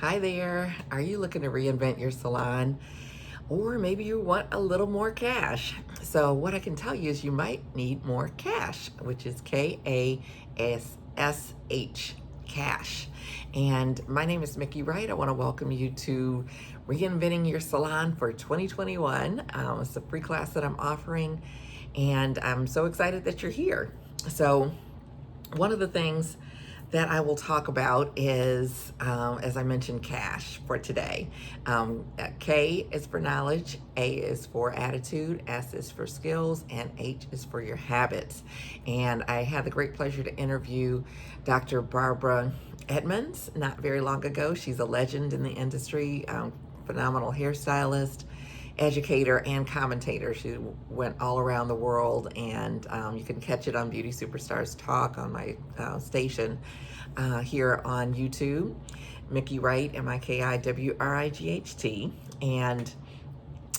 Hi there. Are you looking to reinvent your salon? Or maybe you want a little more cash. So, what I can tell you is you might need more cash, which is K-A-S-H, cash. And my name is Miki Wright. I want to welcome you to Reinventing Your Salon for 2021. It's a free class that I'm offering, and I'm so excited that you're here. So, one of the things that I will talk about is, as I mentioned, cash for today. K is for knowledge, A is for attitude, S is for skills, and H is for your habits. And I had the great pleasure to interview Dr. Barbara Edmonds not very long ago. She's a legend in the industry, phenomenal hairstylist, educator, and commentator. She went all around the world, and you can catch it on Beauty Superstars Talk on my station here on YouTube. Miki Wright, Mikiwright. And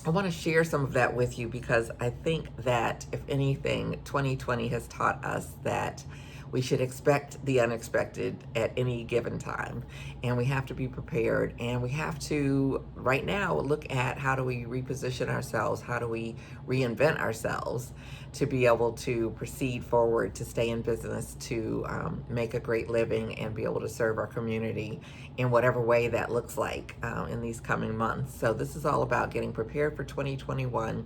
I want to share some of that with you because I think that, if anything, 2020 has taught us that we should expect the unexpected at any given time. And we have to be prepared. And we have to, right now, look at how do we reposition ourselves? How do we reinvent ourselves to be able to proceed forward, to stay in business, to make a great living, and be able to serve our community in whatever way that looks like in these coming months. So, this is all about getting prepared for 2021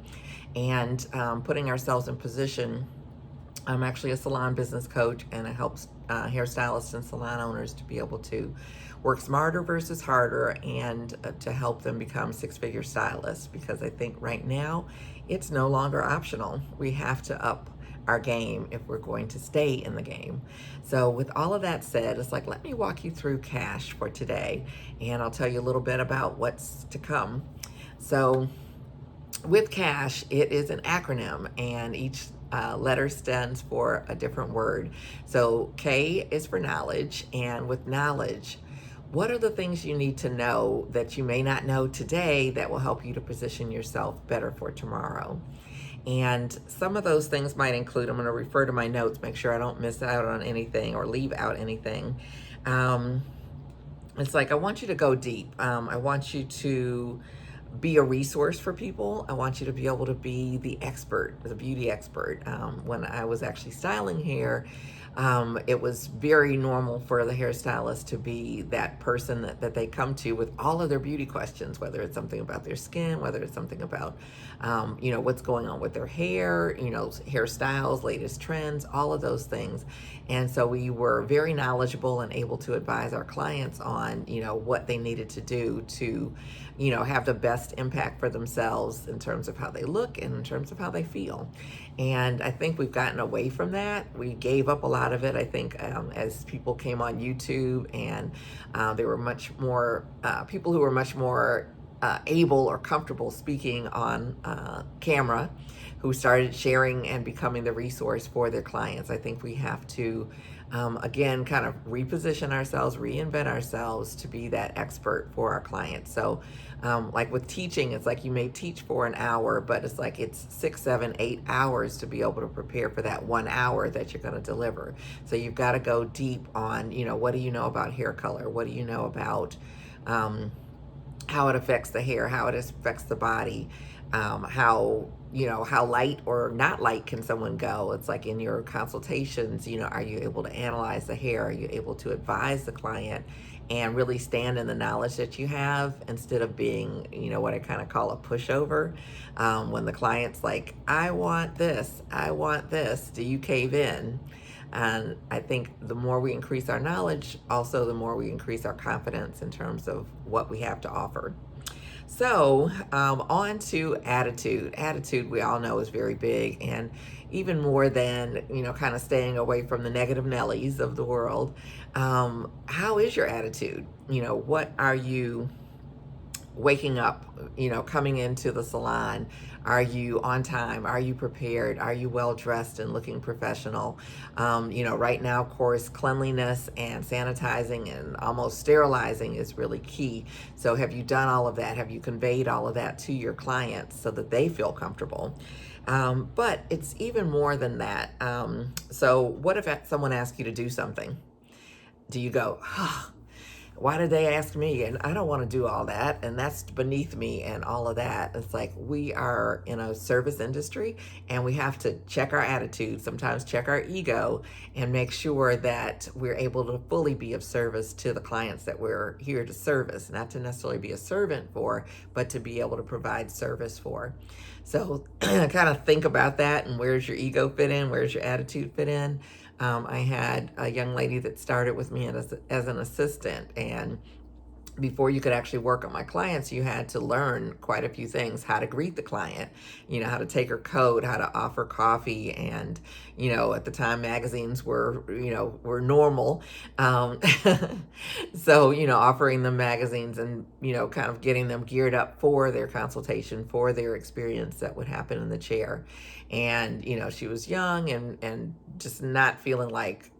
and putting ourselves in position. I'm actually a salon business coach, and it helps hairstylists and salon owners to be able to work smarter versus harder, and to help them become six-figure stylists, because I think right now it's no longer optional. We have to up our game if we're going to stay in the game. So with all of that said, it's like, let me walk you through cash for today, and I'll tell you a little bit about what's to come. So with cash, it is an acronym, and each letter stands for a different word. So K is for knowledge, and with knowledge, what are the things you need to know that you may not know today that will help you to position yourself better for tomorrow? And some of those things might include, I'm going to refer to my notes, make sure I don't miss out on anything or leave out anything. It's like, I want you to go deep. I want you to be a resource for people. I want you to be able to be the expert, the beauty expert. When I was actually styling hair, it was very normal for the hairstylist to be that person that they come to with all of their beauty questions, whether it's something about their skin, whether it's something about, what's going on with their hair, hairstyles, latest trends, all of those things. And so we were very knowledgeable and able to advise our clients on, what they needed to do to, have the best impact for themselves in terms of how they look and in terms of how they feel. And I think we've gotten away from that. We gave up a lot of it, I think, as people came on YouTube, and there were much more people who were much more able or comfortable speaking on camera, who started sharing and becoming the resource for their clients. I think we have to, again, kind of reposition ourselves, reinvent ourselves to be that expert for our clients. So, like with teaching, it's like you may teach for an hour, but it's like it's 6, 7, 8 hours to be able to prepare for that 1 hour that you're going to deliver. So you've got to go deep on, what do you know about hair color? What do you know about how it affects the hair, how it affects the body, how light or not light can someone go. It's like in your consultations, are you able to analyze the hair? Are you able to advise the client and really stand in the knowledge that you have, instead of being, what I kind of call a pushover? When the client's like, I want this, do you cave in? And I think the more we increase our knowledge, also the more we increase our confidence in terms of what we have to offer. So, on to attitude. Attitude, we all know, is very big, and even more than, kind of staying away from the negative Nellies of the world. How is your attitude? What are you waking up, coming into the salon? Are you on time? Are you prepared? Are you well dressed and looking professional? Right now, of course, cleanliness and sanitizing and almost sterilizing is really key. So have you done all of that? Have you conveyed all of that to your clients so that they feel comfortable? But it's even more than that. So what if someone asks you to do something? Do you go, why did they ask me? And I don't want to do all that. And that's beneath me and all of that. It's like we are in a service industry and we have to check our attitude, sometimes check our ego, and make sure that we're able to fully be of service to the clients that we're here to service, not to necessarily be a servant for, but to be able to provide service for. So kind of think about that, and where's your ego fit in? Where's your attitude fit in? I had a young lady that started with me as an assistant, and before you could actually work on my clients, you had to learn quite a few things: how to greet the client, how to take her coat, how to offer coffee. And, at the time magazines were normal. Um, so, offering them magazines and, kind of getting them geared up for their consultation, for their experience that would happen in the chair. And, she was young and just not feeling like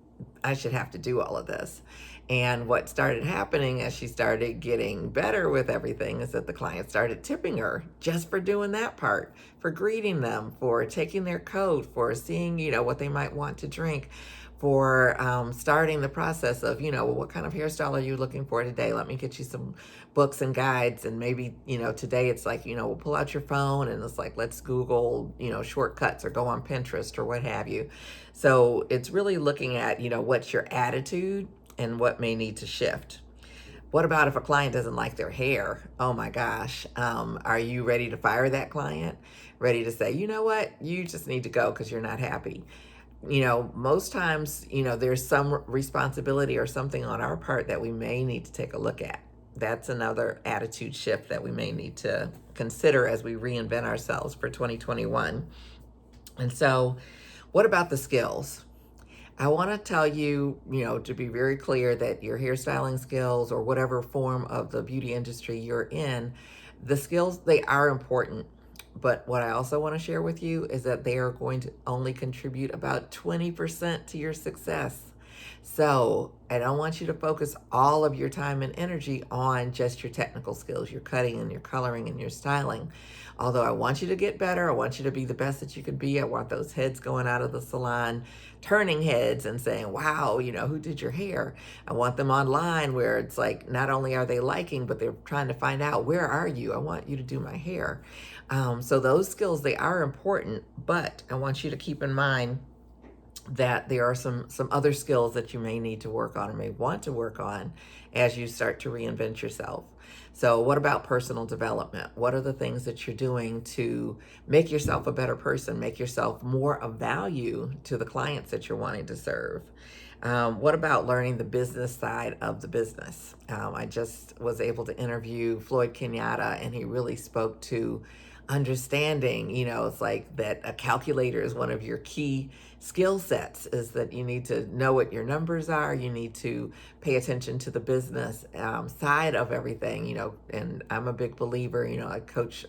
I should have to do all of this. And what started happening as she started getting better with everything is that the client started tipping her just for doing that part, for greeting them, for taking their coat, for seeing, what they might want to drink, for starting the process of, well, what kind of hairstyle are you looking for today? Let me get you some books and guides. And maybe, today it's like, we'll pull out your phone and it's like, let's Google, shortcuts, or go on Pinterest or what have you. So it's really looking at, what's your attitude and what may need to shift. What about if a client doesn't like their hair? Oh my gosh. Are you ready to fire that client? Ready to say, you know what? You just need to go because you're not happy. Most times, there's some responsibility or something on our part that we may need to take a look at. That's another attitude shift that we may need to consider as we reinvent ourselves for 2021. And so, what about the skills? I want to tell you, to be very clear that your hairstyling skills or whatever form of the beauty industry you're in, the skills, they are important. But what I also want to share with you is that they are going to only contribute about 20% to your success. So I don't want you to focus all of your time and energy on just your technical skills, your cutting and your coloring and your styling. Although I want you to get better, I want you to be the best that you can be. I want those heads going out of the salon, turning heads and saying, wow, who did your hair? I want them online where it's like, not only are they liking, but they're trying to find out, where are you? I want you to do my hair. So those skills, they are important, but I want you to keep in mind that there are some other skills that you may need to work on or may want to work on as you start to reinvent yourself. So what about personal development? What are the things that you're doing to make yourself a better person, make yourself more of value to the clients that you're wanting to serve? What about learning the business side of the business? I just was able to interview Floyd Kenyatta, and he really spoke to understanding, it's like that a calculator is one of your key skill sets, is that you need to know what your numbers are. You need to pay attention to the business side of everything, and I'm a big believer, I coach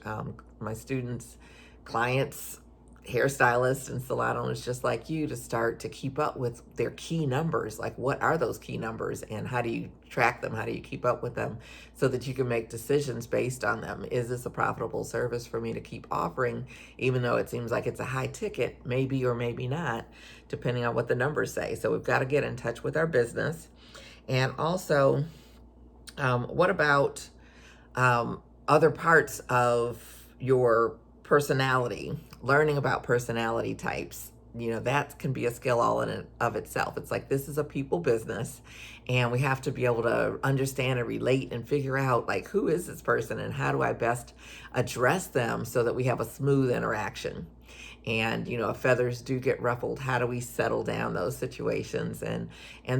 my students, clients, hairstylists and salon owners just like you to start to keep up with their key numbers. Like, what are those key numbers and how do you track them? How do you keep up with them so that you can make decisions based on them? Is this a profitable service for me to keep offering, even though it seems like it's a high ticket, maybe or maybe not, depending on what the numbers say. So we've got to get in touch with our business. And also, what about other parts of your personality? Learning about personality types, that can be a skill all in and of itself. It's like, this is a people business, and we have to be able to understand and relate and figure out, like, who is this person and how do I best address them so that we have a smooth interaction. And if feathers do get ruffled, how do we settle down those situations? And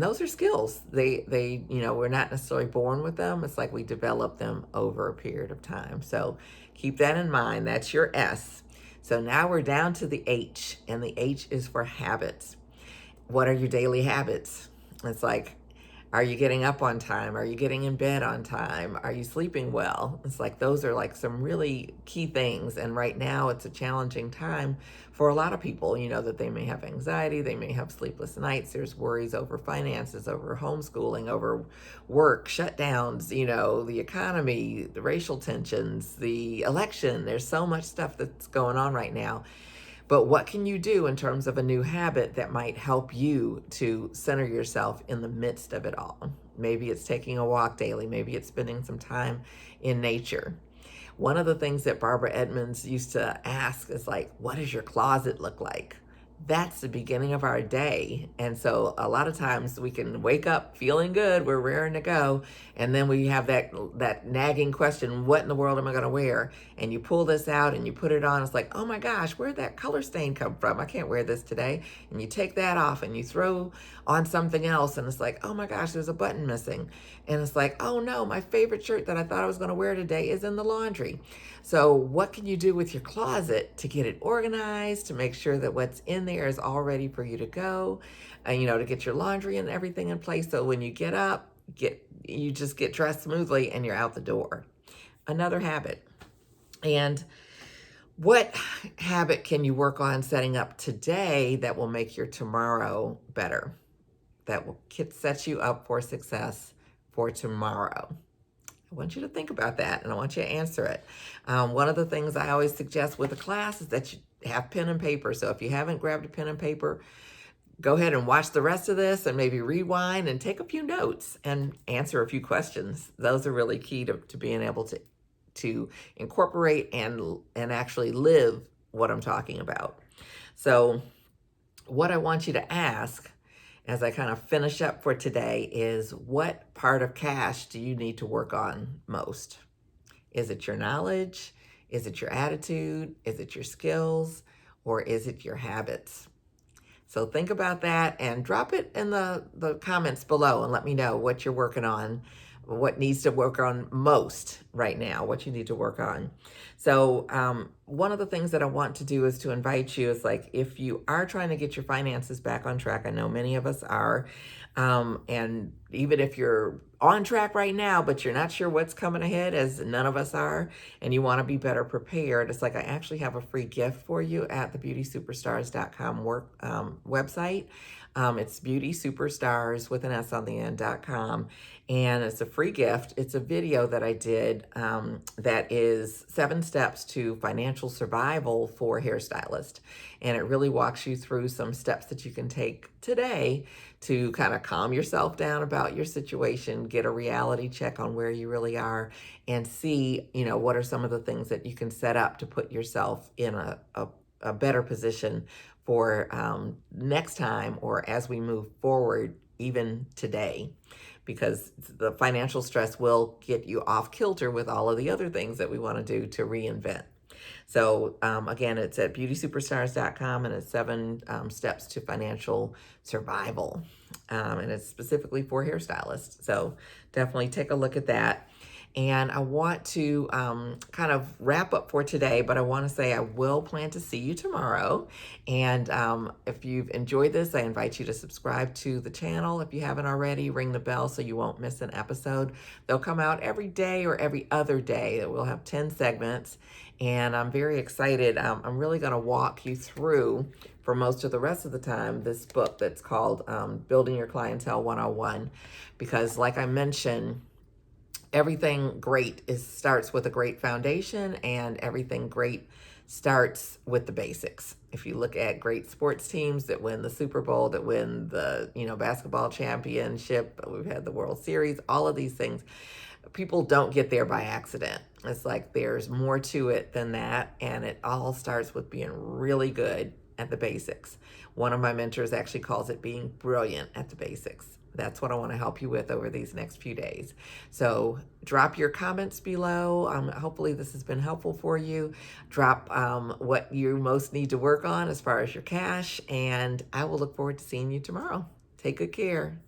those are skills. They we're not necessarily born with them. It's like we develop them over a period of time. So keep that in mind. That's your S. So now we're down to the H, and the H is for habits. What are your daily habits? It's like, are you getting up on time? Are you getting in bed on time? Are you sleeping well? It's like, those are like some really key things. And right now it's a challenging time for a lot of people, that they may have anxiety, they may have sleepless nights. There's worries over finances, over homeschooling, over work, shutdowns, the economy, the racial tensions, the election. There's so much stuff that's going on right now. But what can you do in terms of a new habit that might help you to center yourself in the midst of it all? Maybe it's taking a walk daily. Maybe it's spending some time in nature. One of the things that Barbara Edmonds used to ask is like, what does your closet look like? That's the beginning of our day. And so a lot of times we can wake up feeling good, we're raring to go, and then we have that nagging question, what in the world am I going to wear? And you pull this out and you put it on, it's like, oh my gosh, where'd that color stain come from? I can't wear this today. And you take that off and you throw on something else, and it's like, oh my gosh, there's a button missing. And it's like, oh no, my favorite shirt that I thought I was going to wear today is in the laundry. So what can you do with your closet to get it organized, to make sure that what's in there is all ready for you to go, and to get your laundry and everything in place, so when you get up, you just get dressed smoothly and you're out the door. Another habit. And what habit can you work on setting up today that will make your tomorrow better, that will set you up for success for tomorrow? I want you to think about that, and I want you to answer it. One of the things I always suggest with a class is that you have pen and paper. So if you haven't grabbed a pen and paper, go ahead and watch the rest of this and maybe rewind and take a few notes and answer a few questions. Those are really key to being able to incorporate and actually live what I'm talking about. So what I want you to ask as I kind of finish up for today is, what part of K.A.S.H do you need to work on most? Is it your knowledge? Is it your attitude? Is it your skills? Or is it your habits? So think about that and drop it in the comments below and let me know what you're working on, what needs to work on most right now, what you need to work on. So one of the things that I want to do is to invite you is, like, if you are trying to get your finances back on track, I know many of us are, and even if you're on track right now, but you're not sure what's coming ahead, as none of us are, and you want to be better prepared, it's like I actually have a free gift for you at the beautysuperstars.com website. It's beautysuperstars with an S on the end.com. And it's a free gift. It's a video that I did that is 7 steps to financial survival for hairstylist. And it really walks you through some steps that you can take today to kind of calm yourself down about your situation, get a reality check on where you really are, and see, what are some of the things that you can set up to put yourself in a better position for next time, or as we move forward, even today, because the financial stress will get you off kilter with all of the other things that we want to do to reinvent. So again, it's at beautysuperstars.com, and it's 7 steps to financial survival. And it's specifically for hairstylists. So definitely take a look at that. And I want to kind of wrap up for today, but I want to say I will plan to see you tomorrow. And if you've enjoyed this, I invite you to subscribe to the channel. If you haven't already, ring the bell so you won't miss an episode. They'll come out every day or every other day. We'll have 10 segments. And I'm very excited. I'm really going to walk you through, for most of the rest of the time, this book that's called Building Your Clientele 101. Because like I mentioned, everything great starts with a great foundation, and everything great starts with the basics. If you look at great sports teams that win the Super Bowl, that win the basketball championship, we've had the World Series, all of these things, people don't get there by accident. It's like there's more to it than that, and it all starts with being really good at the basics. One of my mentors actually calls it being brilliant at the basics. That's what I want to help you with over these next few days. So drop your comments below. Hopefully this has been helpful for you. Drop what you most need to work on as far as your K.A.S.H, and I will look forward to seeing you tomorrow. Take good care.